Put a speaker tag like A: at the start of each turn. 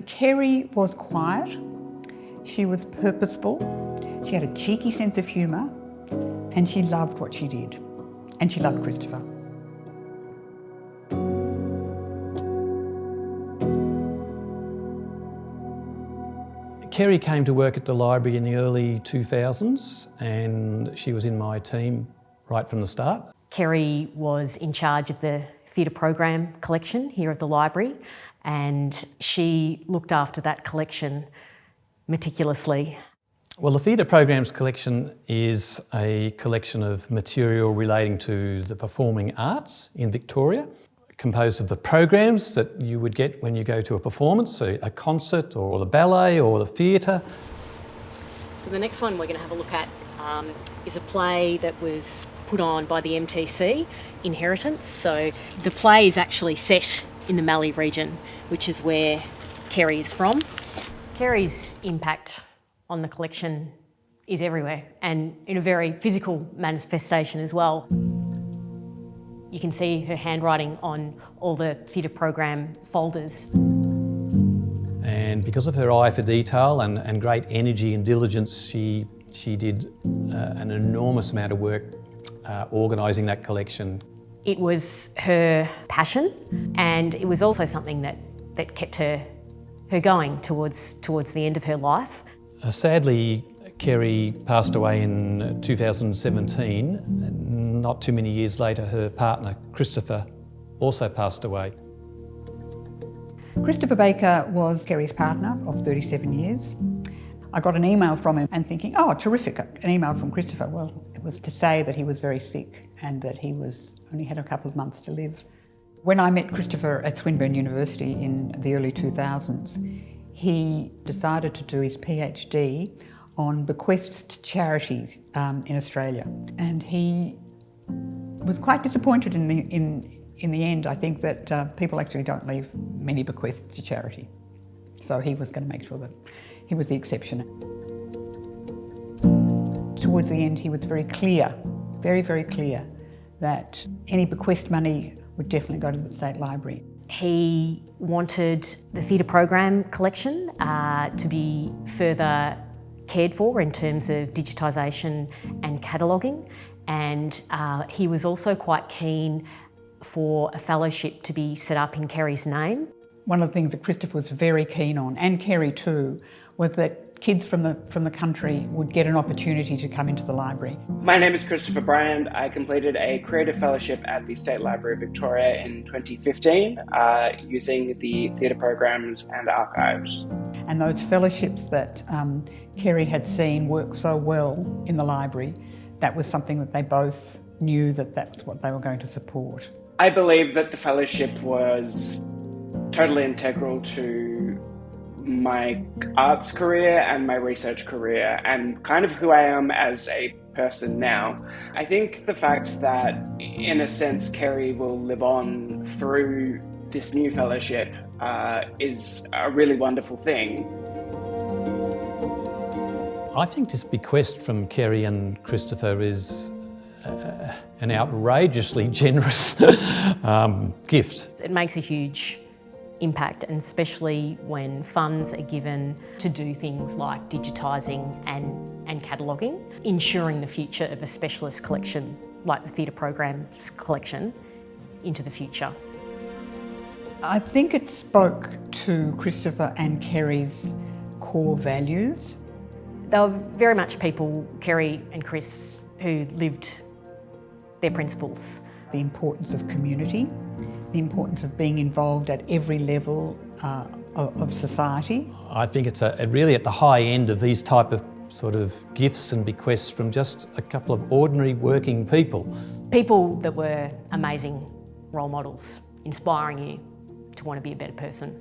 A: Kerri was quiet, she was purposeful, she had a cheeky sense of humour, and she loved what she did. And she loved Christopher.
B: Kerri came to work at the library in the early 2000s and she was in my team right from the start.
C: Kerri was in charge of the theatre program collection here at the library, and she looked after that collection meticulously.
B: Well, the theatre programs collection is a collection of material relating to the performing arts in Victoria, composed of the programs that you would get when you go to a performance, so a concert or the ballet or the theatre.
C: So the next one we're going to have a look at is a play that was put on by the MTC, Inheritance. So the play is actually set in the Mallee region, which is where Kerri is from. Kerri's impact on the collection is everywhere, and in a very physical manifestation as well. You can see her handwriting on all the theatre program folders.
B: And because of her eye for detail and great energy and diligence, she did an enormous amount of work organising that collection.
C: It was her passion, and it was also something that kept her going towards the end of her life.
B: Sadly, Kerri passed away in 2017. Not too many years later, her partner, Christopher, also passed away.
A: Christopher Baker was Kerri's partner of 37 years. I got an email from him and thinking, oh, terrific, an email from Christopher. Well, it was to say that he was very sick and that he only had a couple of months to live. When I met Christopher at Swinburne University in the early 2000s, he decided to do his PhD on bequests to charities in Australia. And he was quite disappointed in the end. I think that people actually don't leave many bequests to charity. So he was going to make sure that he was the exception. Towards the end, he was very clear, very, very clear, that any bequest money would definitely go to the State Library.
C: He wanted the theatre program collection to be further cared for in terms of digitisation and cataloguing, and he was also quite keen for a fellowship to be set up in Kerri's name.
A: One of the things that Christopher was very keen on, and Kerri too, was that kids from the country would get an opportunity to come into the library.
D: My name is Christopher Bryand. I completed a creative fellowship at the State Library of Victoria in 2015 using the theatre programs and archives.
A: And those fellowships that Kerri had seen work so well in the library, that was something that they both knew that that's what they were going to support.
D: I believe that the fellowship was totally integral to my arts career and my research career and kind of who I am as a person now. I think the fact that, in a sense, Kerri will live on through this new fellowship is a really wonderful thing.
B: I think this bequest from Kerri and Christopher is an outrageously generous gift.
C: It makes a huge impact, and especially when funds are given to do things like digitising and cataloguing, ensuring the future of a specialist collection like the theatre programs collection into the future.
A: I think it spoke to Christopher and Kerri's core values.
C: They were very much people, Kerri and Chris, who lived their principles.
A: The importance of community, the importance of being involved at every level of society.
B: I think it's really at the high end of these type of sort of gifts and bequests from just a couple of ordinary working people.
C: People that were amazing role models, inspiring you to want to be a better person.